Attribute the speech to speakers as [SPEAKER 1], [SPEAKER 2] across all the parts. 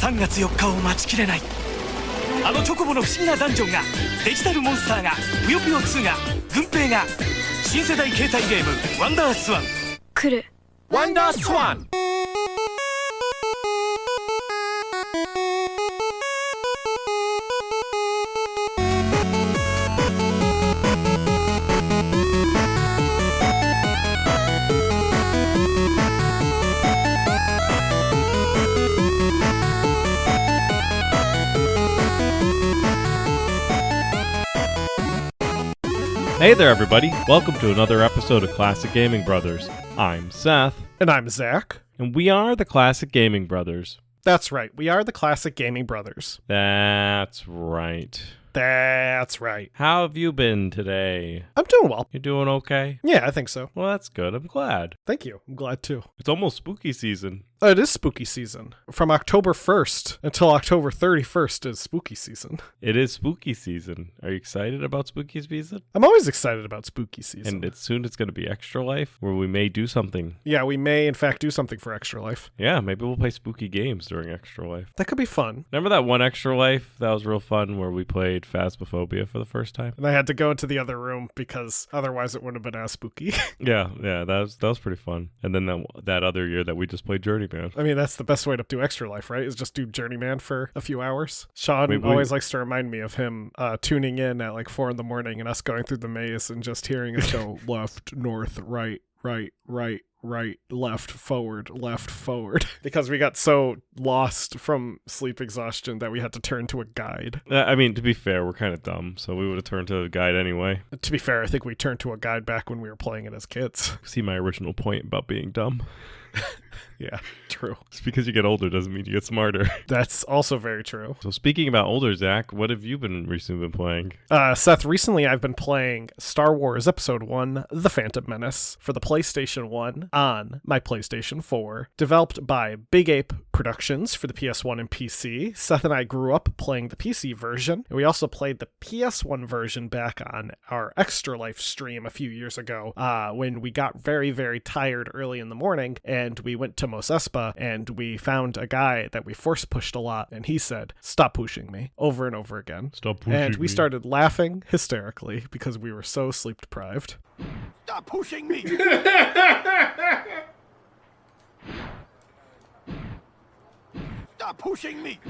[SPEAKER 1] 3月4日を待ちきれない。あのチョコボの不思議なダンジョンが、デジタルモンスターが、ぷよぷよ2が、軍兵が、新世代携帯ゲームワンダースワン
[SPEAKER 2] 来る。
[SPEAKER 1] ワンダースワン。
[SPEAKER 3] Hey there, everybody. Welcome to another episode of Classic Gaming Brothers. I'm Seth.
[SPEAKER 4] And I'm Zach.
[SPEAKER 3] And we are the Classic Gaming Brothers.
[SPEAKER 4] That's right. We are the Classic Gaming Brothers.
[SPEAKER 3] That's right.
[SPEAKER 4] That's right.
[SPEAKER 3] How have you been today?
[SPEAKER 4] I'm doing well.
[SPEAKER 3] You doing okay?
[SPEAKER 4] Yeah, I think so.
[SPEAKER 3] Well, that's good. I'm glad.
[SPEAKER 4] Thank you. I'm glad too.
[SPEAKER 3] It's almost spooky season.
[SPEAKER 4] It is spooky season. From October 1st until October 31st is spooky season.
[SPEAKER 3] It is spooky season. Are you excited about spooky season?
[SPEAKER 4] I'm always excited about spooky season.
[SPEAKER 3] And soon it's going to be Extra Life, where we may do something.
[SPEAKER 4] Yeah, we may in fact do something for Extra Life.
[SPEAKER 3] Yeah, maybe we'll play spooky games during Extra Life.
[SPEAKER 4] That could be fun.
[SPEAKER 3] Remember that one Extra Life? That was real fun, where we played Phasmophobia for the first time?
[SPEAKER 4] And I had to go into the other room because otherwise it wouldn't have been as spooky.
[SPEAKER 3] Yeah, that was pretty fun. And then that other year that we just played Journeyman.
[SPEAKER 4] I mean, that's the best way to do Extra Life, right? Is just do Journeyman for a few hours. Sean always likes to remind me of him tuning in at like 4 a.m. and us going through the maze and just hearing us go left, north, right, left, forward. Because we got so lost from sleep exhaustion that we had to turn to a guide.
[SPEAKER 3] I mean, to be fair, we're kind of dumb, so we would have turned to a guide anyway.
[SPEAKER 4] To be fair, I think we turned to a guide back when we were playing it as kids.
[SPEAKER 3] See my original point about being dumb?
[SPEAKER 4] Yeah, true.
[SPEAKER 3] Just because you get older doesn't mean you get smarter.
[SPEAKER 4] That's also very true.
[SPEAKER 3] So speaking about older, Zach, what have you recently been playing?
[SPEAKER 4] Seth, recently I've been playing Star Wars Episode 1, The Phantom Menace, for the PlayStation 1 on my PlayStation 4, developed by Big Ape Productions for the PS1 and PC. Seth and I grew up playing the PC version, and we also played the PS1 version back on our Extra Life stream a few years ago, when we got very, very tired early in the morning, and we went to Mos Espa, and we found a guy that we force pushed a lot, and he said, "Stop pushing me," over and over again.
[SPEAKER 3] Stop pushing
[SPEAKER 4] And we
[SPEAKER 3] me.
[SPEAKER 4] started laughing hysterically because we were so sleep deprived.
[SPEAKER 1] Stop pushing me. Stop pushing me.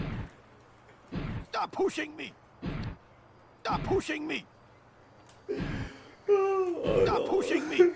[SPEAKER 1] Stop pushing me. Stop pushing me. Stop pushing me.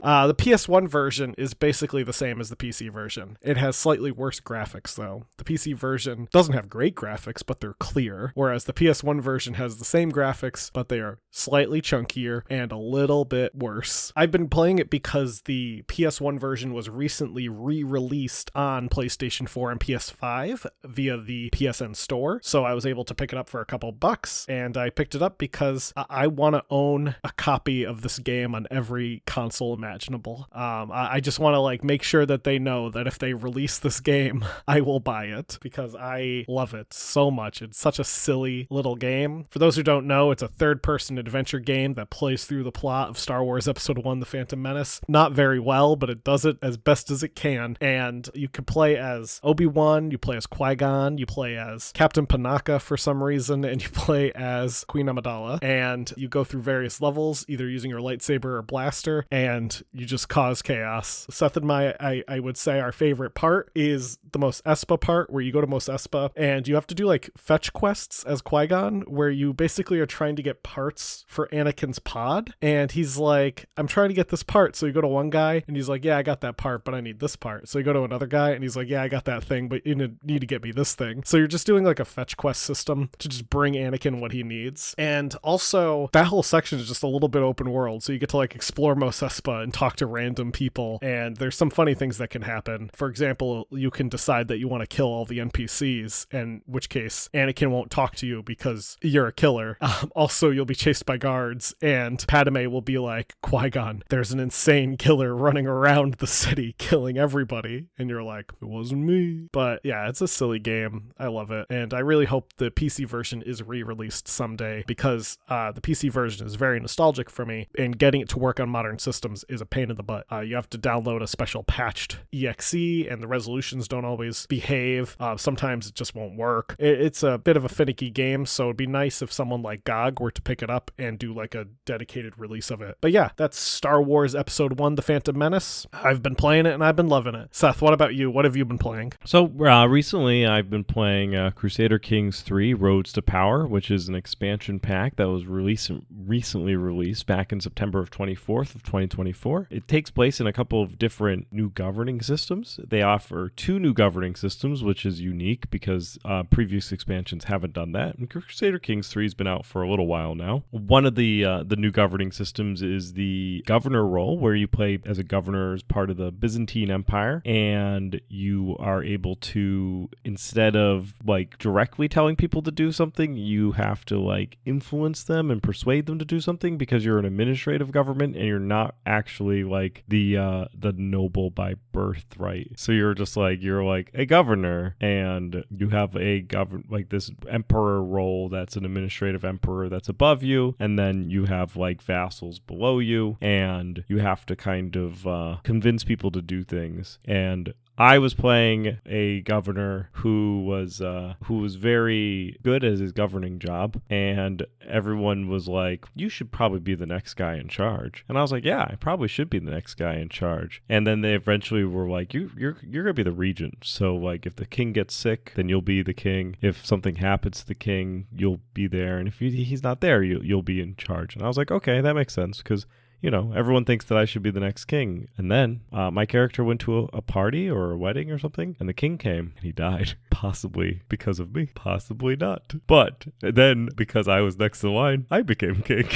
[SPEAKER 4] The PS1 version is basically the same as the PC version. It has slightly worse graphics, though. The PC version doesn't have great graphics, but they're clear, whereas the PS1 version has the same graphics, but they are slightly chunkier and a little bit worse. I've been playing it because the PS1 version was recently re-released on PlayStation 4 and PS5 via the PSN store, so I was able to pick it up for a couple bucks, and I picked it up because I want to own a copy of this game on every console imaginable. I just want to make sure that they know that if they release this game, I will buy it because I love it so much. It's such a silly little game. For those who don't know, it's a third-person adventure game that plays through the plot of Star Wars Episode 1, The Phantom Menace. Not very well, but it does it as best as it can. And you can play as Obi-Wan, you play as Qui-Gon, you play as Captain Panaka for some reason, and you play as Queen Amidala. And you go through various levels, either using your lightsaber or blaster, and you just cause chaos. Seth and I would say our favorite part is the Mos Espa part, where you go to Mos Espa and you have to do fetch quests as Qui-Gon, where you basically are trying to get parts for Anakin's pod, and he's like, I'm trying to get this part. So you go to one guy and he's like, yeah, I got that part, but I need this part. So you go to another guy and he's like, yeah, I got that thing, but you need to get me this thing. So you're just doing a fetch quest system to just bring Anakin what he needs. And also that whole section is just a little bit open world, so you get to explore Mos Espa and talk to random people, and there's some funny things that can happen. For example, you can decide that you want to kill all the NPCs, in which case Anakin won't talk to you because you're a killer. Also, you'll be chased by guards, and Padme will be like, Qui-Gon, there's an insane killer running around the city killing everybody, and you're like, it wasn't me. But yeah, it's a silly game. I love it, and I really hope the PC version is re-released someday, because the PC version is very nostalgic for me, and getting it to work on modern systems systems is a pain in the butt. You have to download a special patched exe, and the resolutions don't always behave. Sometimes it just won't work. It's a bit of a finicky game, so it'd be nice if someone like GOG were to pick it up and do like a dedicated release of it. But yeah, that's Star Wars Episode 1, The Phantom Menace. I've been playing it and I've been loving it. Seth, what about you? What have you been playing?
[SPEAKER 3] So recently I've been playing Crusader Kings 3 Roads to Power, which is an expansion pack that was recently released back in September of 2024. It takes place in a couple of different new governing systems. They offer 2 new governing systems, which is unique because previous expansions haven't done that. And Crusader Kings 3 has been out for a little while now. One of the new governing systems is the governor role, where you play as a governor as part of the Byzantine Empire, and you are able to, instead of like directly telling people to do something, you have to like influence them and persuade them to do something, because you're an administrative government and you're not actually like the noble by birthright. So you're like a governor, and you have a like this emperor role that's an administrative emperor that's above you, and then you have like vassals below you, and you have to kind of convince people to do things. And I was playing a governor who was very good at his governing job, and everyone was like, "You should probably be the next guy in charge." And I was like, "Yeah, I probably should be the next guy in charge." And then they eventually were like, "You're gonna be the regent. So like, if the king gets sick, then you'll be the king. If something happens to the king, you'll be there. And if he's not there, you'll be in charge." And I was like, "Okay, that makes sense," because everyone thinks that I should be the next king. And then my character went to a party or a wedding or something, and the king came and he died. Possibly because of me. Possibly not. But then, because I was next in line, I became king.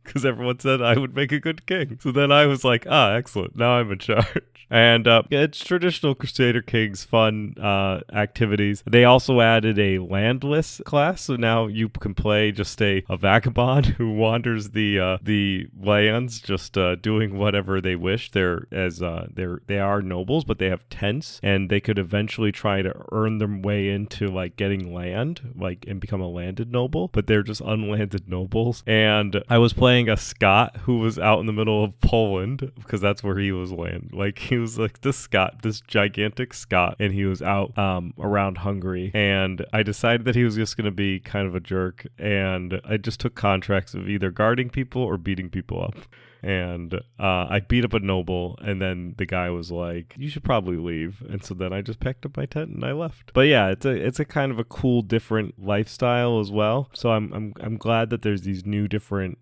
[SPEAKER 3] Because everyone said I would make a good king. So then I was like, excellent. Now I'm in charge. And it's traditional Crusader Kings fun activities. They also added a landless class, so now you can play just a vagabond who wanders the lands, just doing whatever they wish. They are nobles, but they have tents, and they could eventually try to earn their way into like getting land, like, and become a landed noble. But they're just unlanded nobles. And I was playing a Scot who was out in the middle of Poland, because that's where he was land. Like, he was like this gigantic Scot, and he was out around Hungary, and I decided that he was just going to be kind of a jerk, and I just took contracts of either guarding people or beating people up. And I beat up a noble, and then the guy was like, "You should probably leave." And so then I just packed up my tent and I left. But yeah, it's a kind of a cool, different lifestyle as well. So I'm glad that there's these new different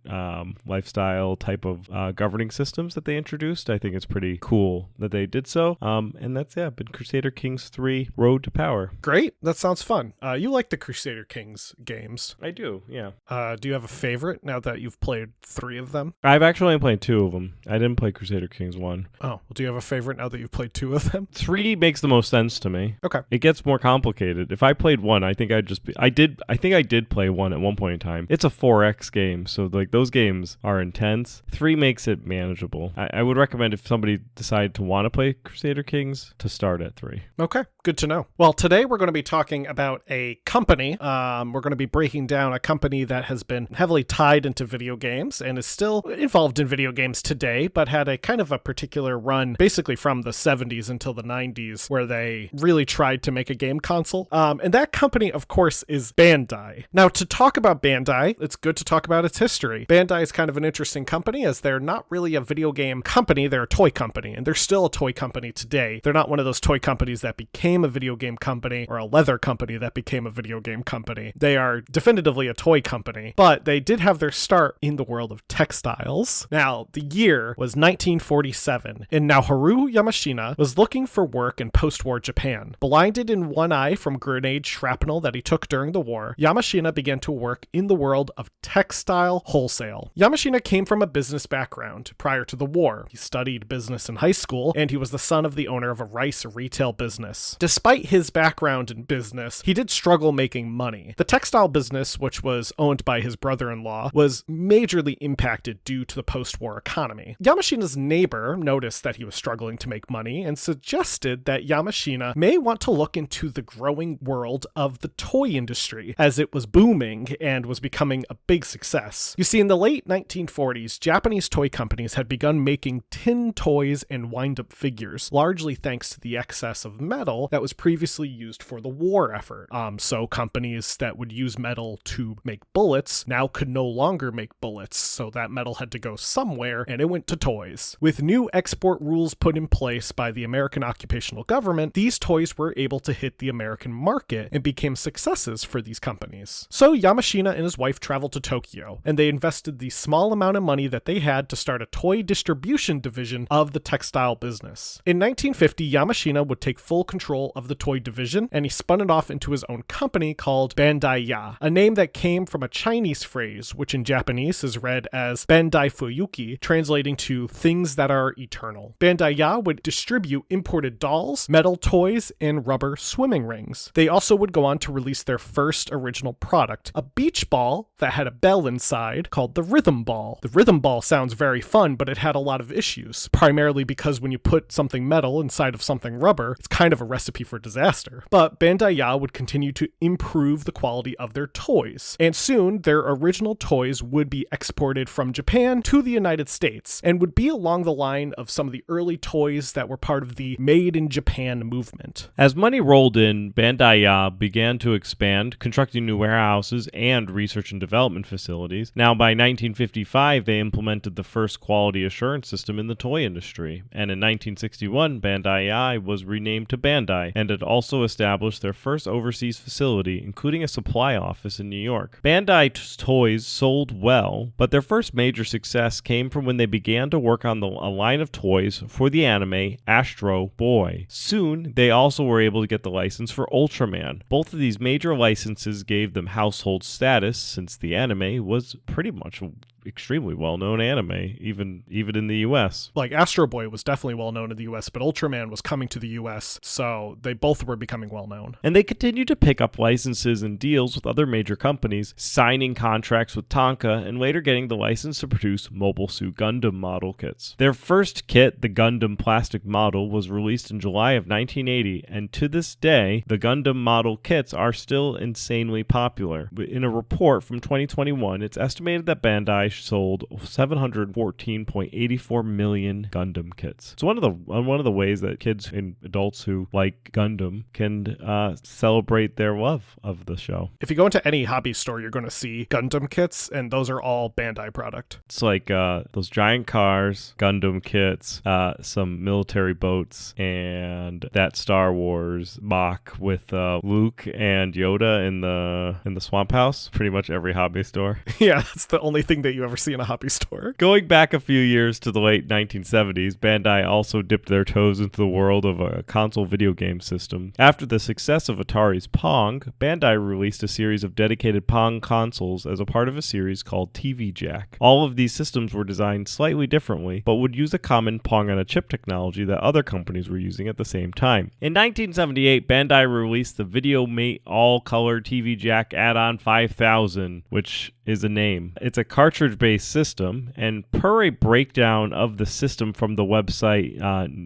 [SPEAKER 3] lifestyle type of governing systems that they introduced. I think it's pretty cool that they did so. And that's been Crusader Kings 3 Road to Power.
[SPEAKER 4] Great. That sounds fun. You like the Crusader Kings games.
[SPEAKER 3] I do, yeah.
[SPEAKER 4] Do you have a favorite now that you've played 3 of them?
[SPEAKER 3] I've actually only played 2 of them. I didn't play Crusader Kings 1.
[SPEAKER 4] Oh, well, do you have a favorite now that you've played 2 of them?
[SPEAKER 3] 3 makes the most sense to me.
[SPEAKER 4] Okay.
[SPEAKER 3] It gets more complicated. If I played 1, I think I think I did play 1 at one point in time. It's a 4X game, so like those games are intense. 3 makes it manageable. I would recommend, if somebody decided to want to play Crusader Kings, to start at 3.
[SPEAKER 4] Okay, good to know. Well, today we're going to be talking about a company. We're going to be breaking down a company that has been heavily tied into video games and is still involved in video games today, but had a kind of a particular run basically from the 70s until the 90s, where they really tried to make a game console. And that company, of course, is Bandai. Now, to talk about Bandai, it's good to talk about its history. Bandai is kind of an interesting company, as they're not really a video game company, they're a toy company, and they're still a toy company today. They're not one of those toy companies that became a video game company, or a leather company that became a video game company. They are definitively a toy company, but they did have their start in the world of textiles. Now, the year was 1947, and Naoharu Yamashina was looking for work in post-war Japan. Blinded in one eye from grenade shrapnel that he took during the war, Yamashina began to work in the world of textile wholesale. Yamashina came from a business background prior to the war. He studied business in high school, and he was the son of the owner of a rice retail business. Despite his background in business, he did struggle making money. The textile business, which was owned by his brother-in-law, was majorly impacted due to the post-war post-war economy. Yamashina's neighbor noticed that he was struggling to make money and suggested that Yamashina may want to look into the growing world of the toy industry, as it was booming and was becoming a big success. You see, in the late 1940s, Japanese toy companies had begun making tin toys and wind-up figures, largely thanks to the excess of metal that was previously used for the war effort. So companies that would use metal to make bullets now could no longer make bullets, so that metal had to go somewhere, and it went to toys. With new export rules put in place by the American occupational government, these toys were able to hit the American market and became successes for these companies. So Yamashina and his wife traveled to Tokyo, and they invested the small amount of money that they had to start a toy distribution division of the textile business. In 1950, Yamashina would take full control of the toy division, and he spun it off into his own company called Bandai Ya, a name that came from a Chinese phrase, which in Japanese is read as Bandai Fuyuki, translating to things that are eternal. Bandai Ya would distribute imported dolls, metal toys, and rubber swimming rings. They also would go on to release their first original product, a beach ball that had a bell inside called the Rhythm Ball. The Rhythm Ball sounds very fun, but it had a lot of issues, primarily because when you put something metal inside of something rubber, it's kind of a recipe for disaster. But Bandai Ya would continue to improve the quality of their toys, and soon their original toys would be exported from Japan to the United States, and would be along the line of some of the early toys that were part of the Made in Japan movement.
[SPEAKER 3] As money rolled in, Bandai Ya began to expand, constructing new warehouses and research and development facilities. Now, by 1955, they implemented the first quality assurance system in the toy industry, and in 1961, Bandai Ya was renamed to Bandai, and had also established their first overseas facility, including a supply office in New York. Bandai's toys sold well, but their first major success came from when they began to work on a line of toys for the anime Astro Boy. Soon, they also were able to get the license for Ultraman. Both of these major licenses gave them household status, since the anime was pretty much extremely well-known anime, even in the US.
[SPEAKER 4] Like, Astro Boy was definitely well-known in the US, but Ultraman was coming to the US, so they both were becoming well-known.
[SPEAKER 3] And they continued to pick up licenses and deals with other major companies, signing contracts with Tonka, and later getting the license to produce Mobile Suit Gundam model kits. Their first kit, the Gundam plastic model, was released in July of 1980, and to this day, the Gundam model kits are still insanely popular. In a report from 2021, it's estimated that Bandai sold 714.84 million Gundam kits. It's one of the ways that kids and adults who like Gundam can celebrate their love of the show.
[SPEAKER 4] If you go into any hobby store, you're going to see Gundam kits, and those are all Bandai product.
[SPEAKER 3] It's like those giant cars, Gundam kits, some military boats, and that Star Wars Mach with Luke and Yoda in the swamp house. Pretty much every hobby store.
[SPEAKER 4] Yeah, that's the only thing that you ever see in a hobby store.
[SPEAKER 3] Going back a few years to the late 1970s, Bandai also dipped their toes into the world of a console video game system. After the success of Atari's Pong, Bandai released a series of dedicated Pong consoles as a part of a series called TV Jack. All of these systems were designed slightly differently, but would use a common Pong on a chip technology that other companies were using at the same time. In 1978, Bandai released the VideoMate All-Color TV Jack Add-on 5000, which is a name. It's a cartridge-based system, and per a breakdown of the system from the website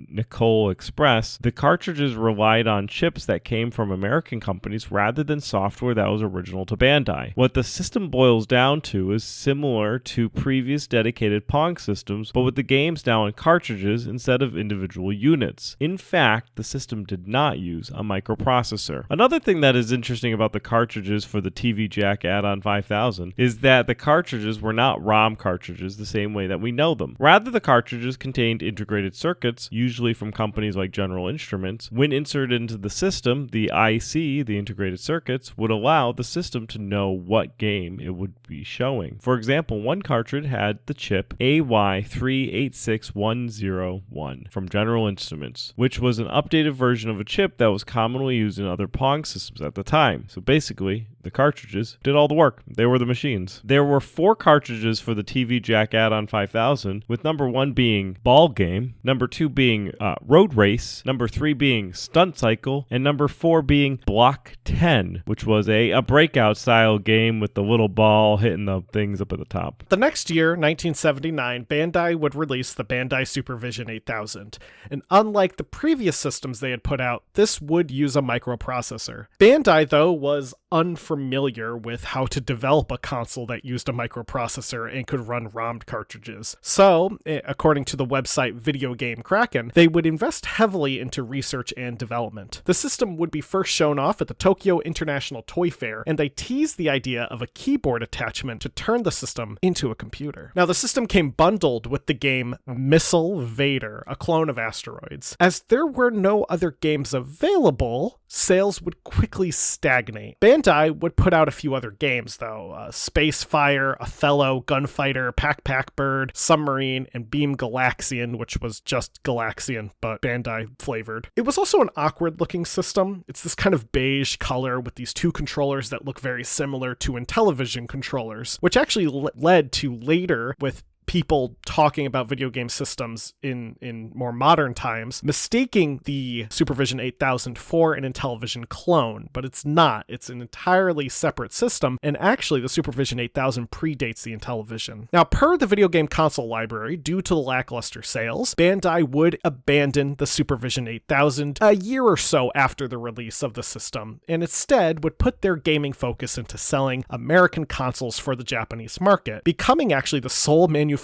[SPEAKER 3] Nicole Express, the cartridges relied on chips that came from American companies rather than software that was original to Bandai. What the system boils down to is similar to previous dedicated Pong systems, but with the games now in cartridges instead of individual units. In fact, the system did not use a microprocessor. Another thing that is interesting about the cartridges for the TV Jack Add-on 5000 is that the cartridges were not ROM cartridges the same way that we know them. Rather, the cartridges contained integrated circuits, usually from companies like General Instruments. When inserted into the system, the IC, the integrated circuits, would allow the system to know what game it would be showing. For example, one cartridge had the chip AY386101 from General Instruments, which was an updated version of a chip that was commonly used in other Pong systems at the time. So basically, the cartridges, did all the work. They were the machines. There were 4 cartridges for the TV Jack add-on 5000, with number 1 being Ball Game, number 2 being Road Race, number 3 being Stunt Cycle, and number 4 being Block 10, which was a breakout style game with the little ball hitting the things up at the top.
[SPEAKER 4] The next year, 1979, Bandai would release the Bandai Supervision 8000, and unlike the previous systems they had put out, this would use a microprocessor. Bandai, though, was unfamiliar with how to develop a console that used a microprocessor and could run ROM cartridges. So, according to the website Video Game Kraken, they would invest heavily into research and development. The system would be first shown off at the Tokyo International Toy Fair, and they teased the idea of a keyboard attachment to turn the system into a computer. Now, the system came bundled with the game Missile Vader, a clone of Asteroids. As there were no other games available, sales would quickly stagnate. Bandai would put out a few other games, though. Space Fire, Othello, Gunfighter, Pack Bird, Submarine, and Beam Galaxian, which was just Galaxian, but Bandai flavored. It was also an awkward-looking system. It's this kind of beige color with these 2 controllers that look very similar to Intellivision controllers, which actually led to later, with people talking about video game systems in more modern times, mistaking the Supervision 8000 for an Intellivision clone, but it's not. It's an entirely separate system, and actually the Supervision 8000 predates the Intellivision. Now, per the video game console library, due to the lackluster sales, Bandai would abandon the Supervision 8000 a year or so after the release of the system, and instead would put their gaming focus into selling American consoles for the Japanese market, becoming actually the sole manufacturer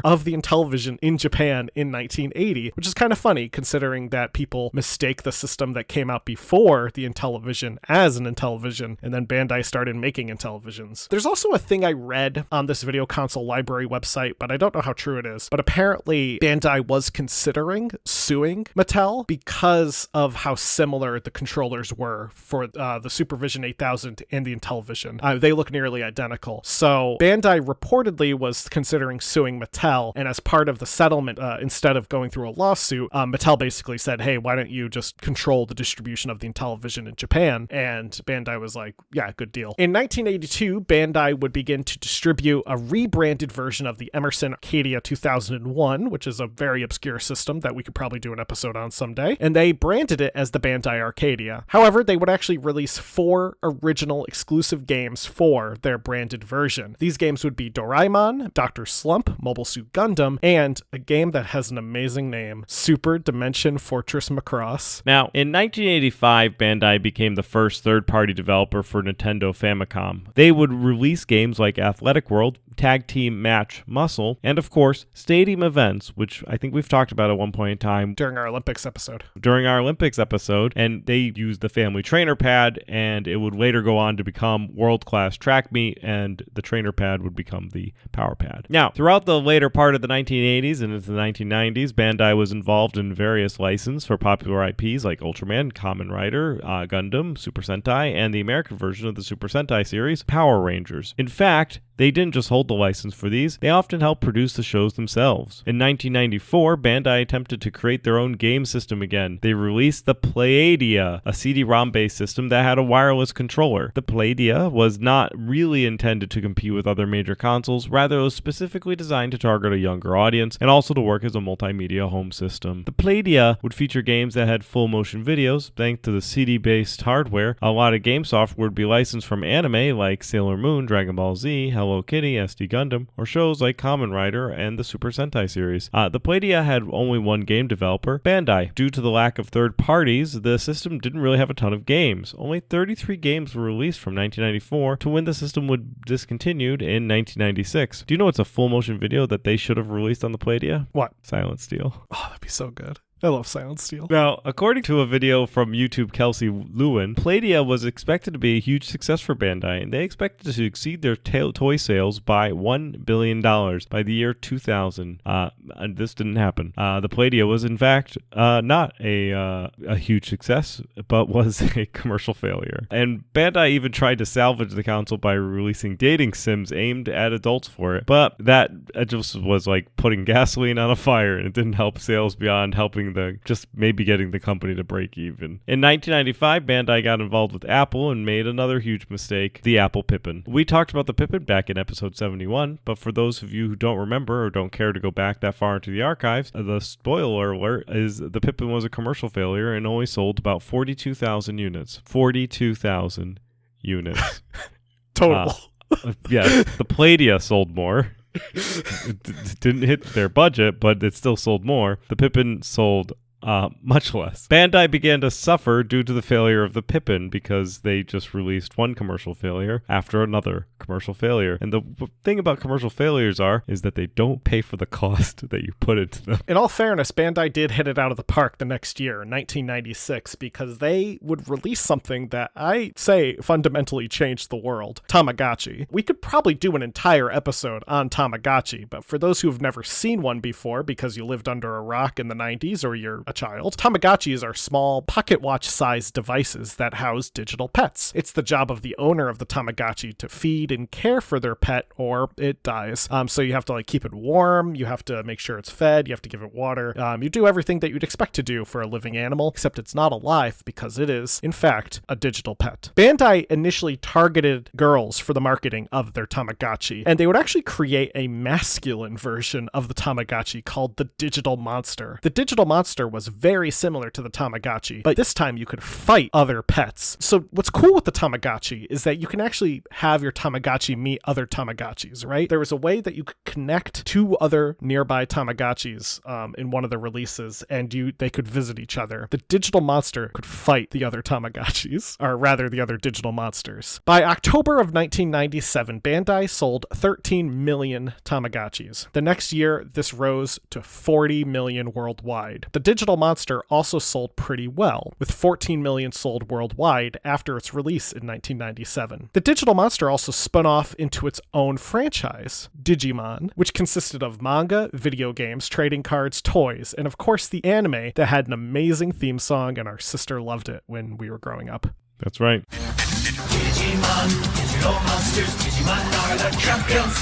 [SPEAKER 4] of the Intellivision in Japan in 1980, which is kind of funny considering that people mistake the system that came out before the Intellivision as an Intellivision, and then Bandai started making Intellivisions. There's also a thing I read on this video console library website, but I don't know how true it is, but apparently Bandai was considering suing Mattel because of how similar the controllers were for the Supervision 8000 and the Intellivision. They look nearly identical. So Bandai reportedly was considering suing Mattel, and as part of the settlement, instead of going through a lawsuit, Mattel basically said, hey, why don't you just control the distribution of the Intellivision in Japan? And Bandai was like, yeah, good deal. In 1982, Bandai would begin to distribute a rebranded version of the Emerson Arcadia 2001, which is a very obscure system that we could probably do an episode on someday, and they branded it as the Bandai Arcadia. However, they would actually release 4 original exclusive games for their branded version. These games would be Doraemon, Dr. Slump, Mobile Suit Gundam, and a game that has an amazing name, Super Dimension Fortress Macross.
[SPEAKER 3] Now, in 1985, Bandai became the first third-party developer for Nintendo Famicom. They would release games like Athletic World, Tag Team Match Muscle, and of course, Stadium Events, which I think we've talked about at one point in time.
[SPEAKER 4] During our Olympics episode,
[SPEAKER 3] and they used the family trainer pad, and it would later go on to become world-class track meet, and the trainer pad would become the power pad. Now, throughout the later part of the 1980s and into the 1990s, Bandai was involved in various licenses for popular IPs like Ultraman, Kamen Rider, Gundam, Super Sentai, and the American version of the Super Sentai series, Power Rangers. In fact, they didn't just hold the license for these, they often helped produce the shows themselves. In 1994, Bandai attempted to create their own game system again. They released the Playdia, a CD-ROM-based system that had a wireless controller. The Playdia was not really intended to compete with other major consoles, rather it was specifically designed to target a younger audience and also to work as a multimedia home system. The Playdia would feature games that had full motion videos. Thanks to the CD-based hardware, a lot of game software would be licensed from anime like Sailor Moon, Dragon Ball Z, Hello Kitty, SD Gundam, or shows like Kamen Rider and the Super Sentai series. The Playdia had only one game developer, Bandai. Due to the lack of third parties, the system didn't really have a ton of games. Only 33 games were released from 1994 to when the system would discontinued in 1996. Do you know it's a full motion video that they should have released on the Playdia?
[SPEAKER 4] What?
[SPEAKER 3] Silent Steel.
[SPEAKER 4] Oh, that'd be so good. I love Silent Steel.
[SPEAKER 3] Now, according to a video from YouTube Kelsey Lewin, Playdia was expected to be a huge success for Bandai, and they expected to exceed their toy sales by $1 billion by the year 2000. And this didn't happen. The Playdia was, in fact, not a huge success, but was a commercial failure. And Bandai even tried to salvage the console by releasing dating sims aimed at adults for it, but that just was like putting gasoline on a fire, and it didn't help sales beyond helping maybe getting the company to break even. In 1995, Bandai got involved with Apple and made another huge mistake, the Apple Pippin. We talked about the Pippin back in episode 71, but for those of you who don't remember or don't care to go back that far into the archives, the spoiler alert is the Pippin was a commercial failure and only sold about 42,000 units. 42,000 units.
[SPEAKER 4] Total.
[SPEAKER 3] Yes, the Palladium sold more. It didn't hit their budget, but it still sold more. The Pippin sold much less. Bandai began to suffer due to the failure of the Pippin because they just released one commercial failure after another commercial failure. And the thing about commercial failures is that they don't pay for the cost that you put into them.
[SPEAKER 4] In all fairness, Bandai did hit it out of the park the next year, 1996, because they would release something that I say fundamentally changed the world, Tamagotchi. We could probably do an entire episode on Tamagotchi, but for those who have never seen one before because you lived under a rock in the 90s or you're a child, Tamagotchis are small pocket watch-sized devices that house digital pets. It's the job of the owner of the Tamagotchi to feed and care for their pet or it dies. So you have to keep it warm, you have to make sure it's fed, you have to give it water. You do everything that you'd expect to do for a living animal, except it's not alive because it is, in fact, a digital pet. Bandai initially targeted girls for the marketing of their Tamagotchi, and they would actually create a masculine version of the Tamagotchi called the Digital Monster. The Digital Monster was very similar to the Tamagotchi, but this time you could fight other pets. So what's cool with the Tamagotchi is that you can actually have your Tamagotchi meet other Tamagotchis, right? There was a way that you could connect to other nearby Tamagotchis in one of the releases, and they could visit each other. The Digital Monster could fight the other Tamagotchis, or rather the other digital monsters. By October of 1997, Bandai sold 13 million Tamagotchis. The next year, this rose to 40 million worldwide. The Digital Monster also sold pretty well, with 14 million sold worldwide after its release in 1997. The Digital Monster also spun off into its own franchise, Digimon, which consisted of manga, video games, trading cards, toys, and of course the anime that had an amazing theme song, and our sister loved it when we were growing up.
[SPEAKER 3] That's right.
[SPEAKER 1] Digimon, digital monsters, Digimon are the champions.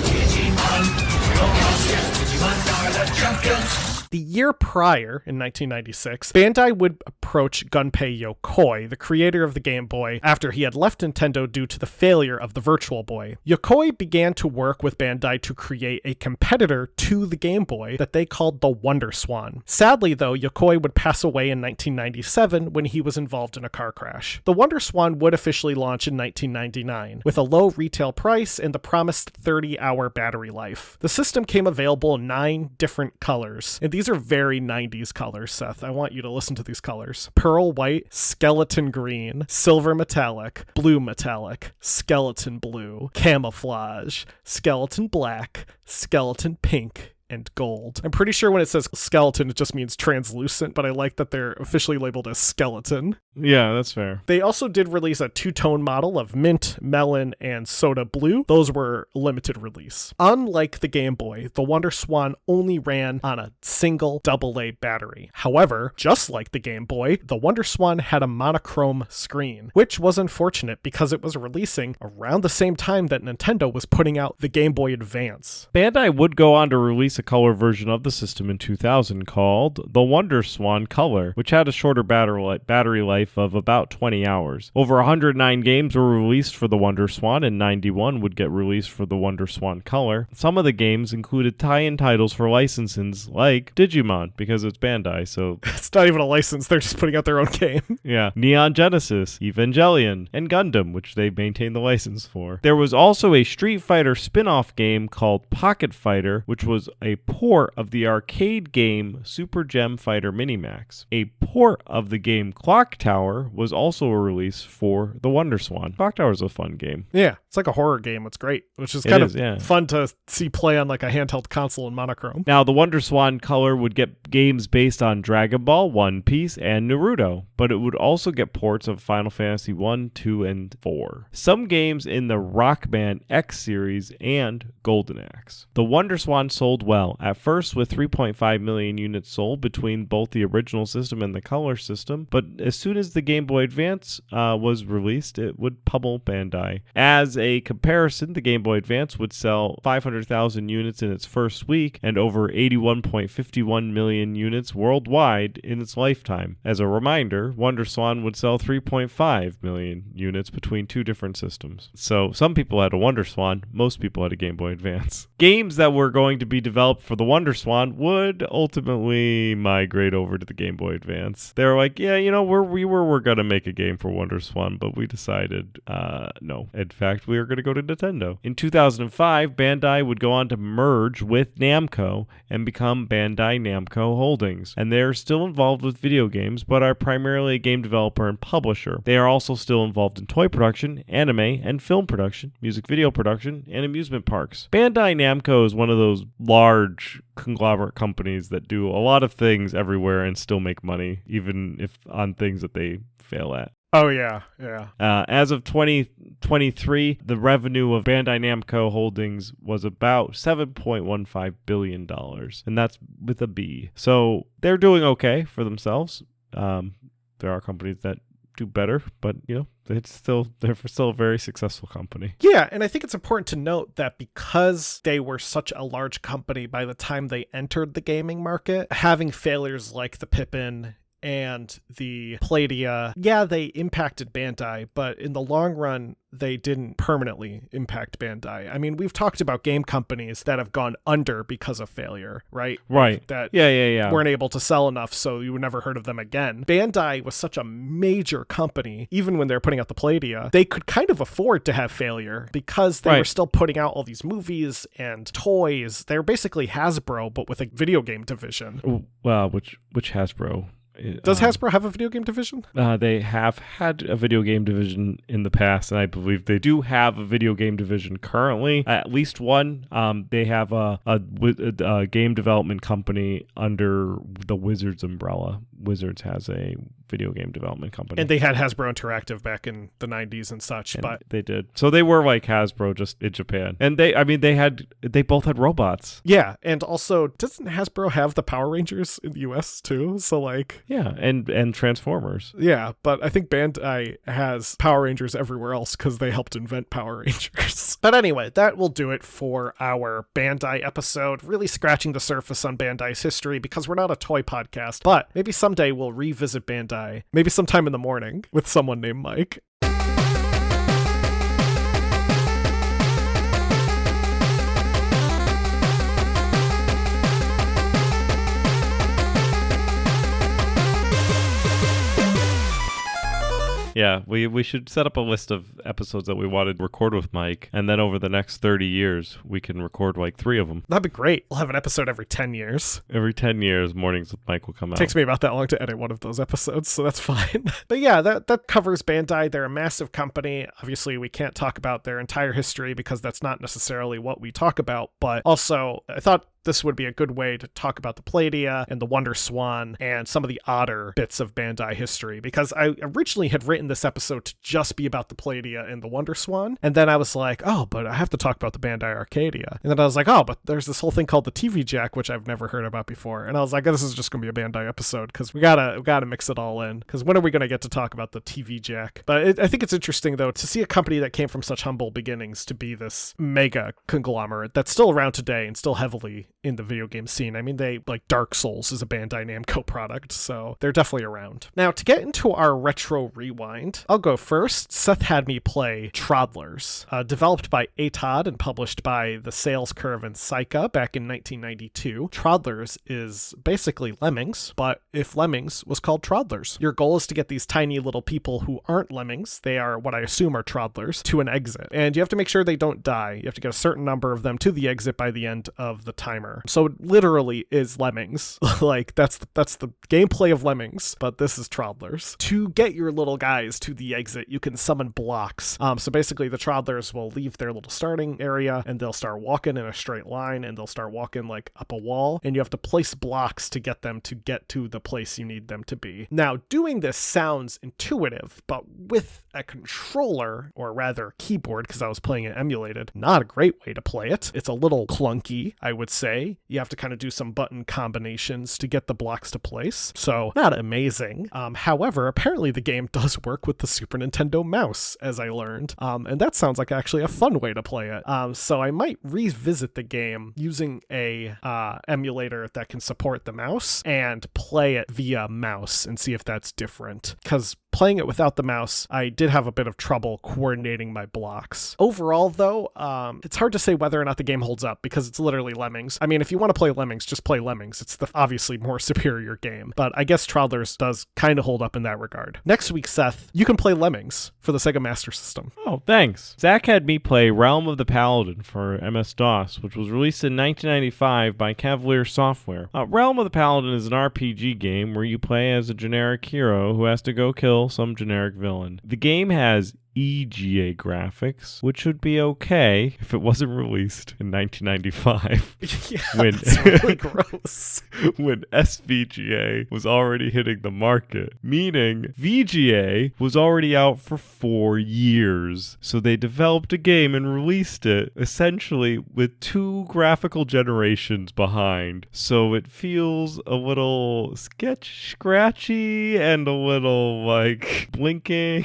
[SPEAKER 1] Digimon, digital monsters, Digimon are the champions.
[SPEAKER 4] The year prior, in 1996, Bandai would approach Gunpei Yokoi, the creator of the Game Boy, after he had left Nintendo due to the failure of the Virtual Boy. Yokoi began to work with Bandai to create a competitor to the Game Boy that they called the Wonder Swan. Sadly, though, Yokoi would pass away in 1997 when he was involved in a car crash. The Wonder Swan would officially launch in 1999, with a low retail price and the promised 30-hour battery life. The system came available in 9 different colors, and these are very 90s colors, Seth. I want you to listen to these colors. Pearl white, skeleton green, silver metallic, blue metallic, skeleton blue, camouflage, skeleton black, skeleton pink, and gold. I'm pretty sure when it says skeleton, it just means translucent, but I like that they're officially labeled as skeleton.
[SPEAKER 3] Yeah, that's fair.
[SPEAKER 4] They also did release a 2-tone model of mint, melon, and soda blue. Those were limited release. Unlike the Game Boy, the Wonder Swan only ran on a single AA battery. However, just like the Game Boy, the Wonder Swan had a monochrome screen, which was unfortunate because it was releasing around the same time that Nintendo was putting out the Game Boy Advance.
[SPEAKER 3] Bandai would go on to release a color version of the system in 2000 called the Wonder Swan Color, which had a shorter battery life of about 20 hours. Over 109 games were released for the Wonder Swan, and 91 would get released for the Wonder Swan Color. Some of the games included tie-in titles for licenses like Digimon, because it's Bandai, so...
[SPEAKER 4] It's not even a license, they're just putting out their own game.
[SPEAKER 3] Yeah. Neon Genesis, Evangelion, and Gundam, which they maintained the license for. There was also a Street Fighter spin-off game called Pocket Fighter, which was a port of the arcade game Super Gem Fighter Minimax. A port of the game Clock Tower was also a release for the Wonder Swan. Clock Tower is a fun game.
[SPEAKER 4] Yeah, it's like a horror game. It's great, which is kind of fun to see play on like a handheld console in monochrome.
[SPEAKER 3] Now, the Wonder Swan Color would get games based on Dragon Ball, One Piece, and Naruto, but it would also get ports of Final Fantasy 1, 2, and 4. Some games in the Rock Band X series and Golden Axe. The Wonder Swan sold well well. At first with 3.5 million units sold between both the original system and the Color system, but as soon as the Game Boy Advance was released, it would pummel Bandai. As a comparison, the Game Boy Advance would sell 500,000 units in its first week and over 81.51 million units worldwide in its lifetime. As a reminder, WonderSwan would sell 3.5 million units between two different systems. So some people had a WonderSwan, most people had a Game Boy Advance. Games that were going to be developed for the WonderSwan would ultimately migrate over to the Game Boy Advance. They were like, yeah, you know, we're going to make a game for WonderSwan, but we decided no. In fact, we were going to go to Nintendo. In 2005, Bandai would go on to merge with Namco and become Bandai Namco Holdings. And they're still involved with video games, but are primarily a game developer and publisher. They are also still involved in toy production, anime, and film production, music video production, and amusement parks. Bandai Namco is one of those large conglomerate companies that do a lot of things everywhere and still make money, even if on things that they fail at.
[SPEAKER 4] Oh, yeah.
[SPEAKER 3] As of 2023, the revenue of Bandai Namco Holdings was about $7.15 billion, and that's with a B. So they're doing okay for themselves. There are companies that do better, but, you know, they're still a very successful company.
[SPEAKER 4] Yeah, and I think it's important to note that because they were such a large company by the time they entered the gaming market, having failures like the Pippin and the Playdia, yeah, they impacted Bandai, but in the long run, they didn't permanently impact Bandai. I mean, we've talked about game companies that have gone under because of failure, right?
[SPEAKER 3] Right.
[SPEAKER 4] That
[SPEAKER 3] yeah.
[SPEAKER 4] weren't able to sell enough, so you never heard of them again. Bandai was such a major company, even when they were putting out the Playdia, they could kind of afford to have failure because they were still putting out all these movies and toys. They were basically Hasbro, but with a video game division.
[SPEAKER 3] Well, which Hasbro?
[SPEAKER 4] Does Hasbro have a video game division?
[SPEAKER 3] They have had a video game division in the past, and I believe they do have a video game division currently. At least one. They have a game development company under the Wizards umbrella. Wizards has a video game development company.
[SPEAKER 4] And they had Hasbro Interactive back in the 90s and such, but
[SPEAKER 3] they did. So they were like Hasbro just in Japan. And they both had robots.
[SPEAKER 4] Yeah, and also doesn't Hasbro have the Power Rangers in the US too? So like
[SPEAKER 3] yeah, and Transformers.
[SPEAKER 4] Yeah, but I think Bandai has Power Rangers everywhere else because they helped invent Power Rangers. But anyway, that will do it for our Bandai episode, really scratching the surface on Bandai's history because we're not a toy podcast, but maybe someday we'll revisit Bandai, maybe sometime in the morning with someone named Mike.
[SPEAKER 3] Yeah, we should set up a list of episodes that we wanted to record with Mike, and then over the next 30 years, we can record like 3 of them.
[SPEAKER 4] That'd be great. We'll have an episode every 10 years.
[SPEAKER 3] Every 10 years, Mornings with Mike will come out.
[SPEAKER 4] Takes me about that long to edit one of those episodes, so that's fine. But yeah, that covers Bandai. They're a massive company. Obviously, we can't talk about their entire history because that's not necessarily what we talk about, but also, I thought this would be a good way to talk about the Playdia and the WonderSwan and some of the odder bits of Bandai history, because I originally had written this episode to just be about the Playdia and the WonderSwan, and then I was like, oh, but I have to talk about the Bandai Arcadia. And then I was like, oh, but there's this whole thing called the TV Jack, which I've never heard about before. And I was like, this is just going to be a Bandai episode because we gotta mix it all in, because when are we going to get to talk about the TV Jack? But I think it's interesting, though, to see a company that came from such humble beginnings to be this mega conglomerate that's still around today and still heavily in the video game scene. I mean, they like Dark Souls is a Bandai Namco product, so they're definitely around. Now, to get into our retro rewind, I'll go first. Seth had me play Toddlers, developed by ATOD and published by The Sales Curve and Saika back in 1992. Toddlers is basically Lemmings, but if Lemmings was called Toddlers. Your goal is to get these tiny little people who aren't Lemmings, they are what I assume are Toddlers, to an exit. And you have to make sure they don't die. You have to get a certain number of them to the exit by the end of the timer. So it literally is Lemmings. Like, that's the gameplay of Lemmings, but this is Toddlers. To get your little guys to the exit, you can summon blocks. So basically, the Toddlers will leave their little starting area, and they'll start walking in a straight line, and they'll start walking, like, up a wall, and you have to place blocks to get them to get to the place you need them to be. Now, doing this sounds intuitive, but with a controller, or rather keyboard, because I was playing it emulated, not a great way to play it. It's a little clunky, I would say. way. You have to kind of do some button combinations to get the blocks to place. So not amazing. However, apparently the game does work with the Super Nintendo mouse, as I learned. And that sounds like actually a fun way to play it. So I might revisit the game using a emulator that can support the mouse and play it via mouse and see if that's different. Because playing it without the mouse, I did have a bit of trouble coordinating my blocks. Overall, though, it's hard to say whether or not the game holds up because it's literally Lemmings. I mean, if you want to play Lemmings, just play Lemmings. It's the obviously more superior game. But I guess Travelers does kind of hold up in that regard. Next week, Seth, you can play Lemmings for the Sega Master System.
[SPEAKER 3] Oh, thanks. Zach had me play Realm of the Paladin for MS-DOS, which was released in 1995 by Cavalier Software. Realm of the Paladin is an RPG game where you play as a generic hero who has to go kill some generic villain. The game has EGA graphics, which would be okay if it wasn't released in 1995.
[SPEAKER 4] Yeah,
[SPEAKER 3] when
[SPEAKER 4] that's really gross.
[SPEAKER 3] When SVGA was already hitting the market, meaning VGA was already out for 4 years. So they developed a game and released it essentially with 2 graphical generations behind. So it feels a little scratchy and a little like blinking.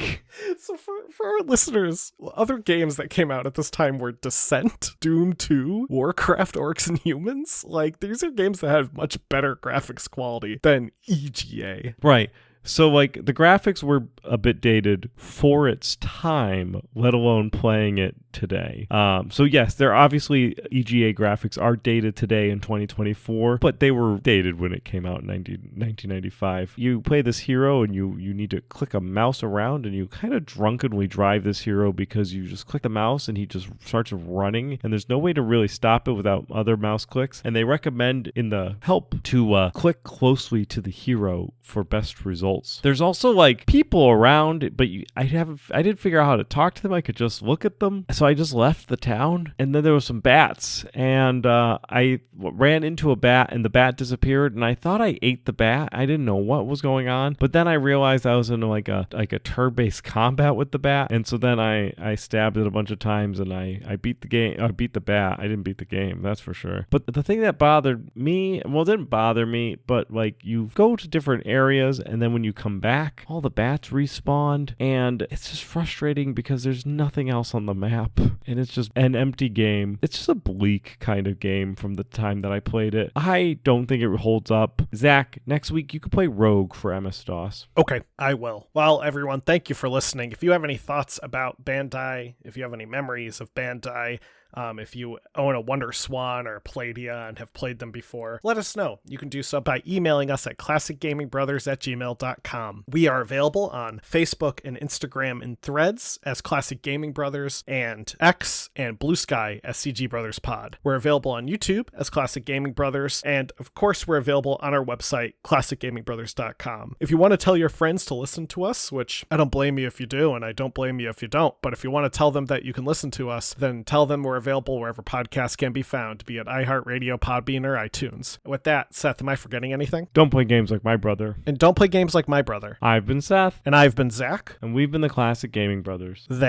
[SPEAKER 4] So for our listeners, other games that came out at this time were Descent, Doom 2, Warcraft Orcs and Humans. Like, these are games that have much better graphics quality than EGA.
[SPEAKER 3] Right. So, like, the graphics were a bit dated for its time, let alone playing it today. So, yes, there obviously EGA graphics are dated today in 2024, but they were dated when it came out in 1995. You play this hero and you need to click a mouse around and you kind of drunkenly drive this hero because you just click the mouse and he just starts running and there's no way to really stop it without other mouse clicks. And they recommend in the help to click closely to the hero for best results. There's also like people around, but I didn't figure out how to talk to them. I could just look at them. So I just left the town and then there was some bats and I ran into a bat and the bat disappeared and I thought I ate the bat. I didn't know what was going on, but then I realized I was in like a turn-based combat with the bat. And so then I stabbed it a bunch of times and I beat the game. I beat the bat. I didn't beat the game. That's for sure. But the thing that bothered me, well, it didn't bother me, but like you go to different areas and then when you come back, all the bats respawned and it's just frustrating because there's nothing else on the map and it's just an empty game. It's just a bleak kind of game from the time that I played it. I don't think it holds up. Zach, next week you could play Rogue for MS-DOS.
[SPEAKER 4] Okay, I will. Well, everyone, thank you for listening. If you have any thoughts about Bandai, if you have any memories of Bandai, if you own a Wonder Swan or Palladium and have played them before, let us know. You can do so by emailing us at classicgamingbrothers@gmail.com. We are available on Facebook and Instagram and Threads as Classic Gaming Brothers and X and Blue Sky as CG Brothers Pod. We're available on YouTube as Classic Gaming Brothers, and of course we're available on our website, classicgamingbrothers.com. If you want to tell your friends to listen to us, which I don't blame you if you do, and I don't blame you if you don't, but if you want to tell them that you can listen to us, then tell them we're available wherever podcasts can be found, be it iHeartRadio, Podbean, or iTunes. With that, Seth, am I forgetting anything?
[SPEAKER 3] Don't play games like my brother.
[SPEAKER 4] And don't play games like my brother.
[SPEAKER 3] I've been Seth.
[SPEAKER 4] And I've been Zach.
[SPEAKER 3] And we've been the Classic Gaming Brothers.
[SPEAKER 4] That's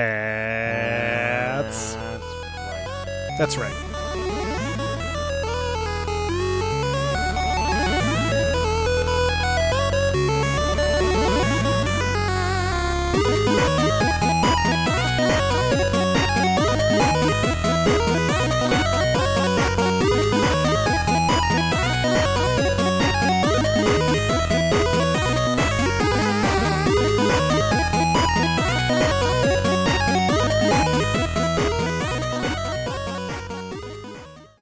[SPEAKER 4] right. That's right.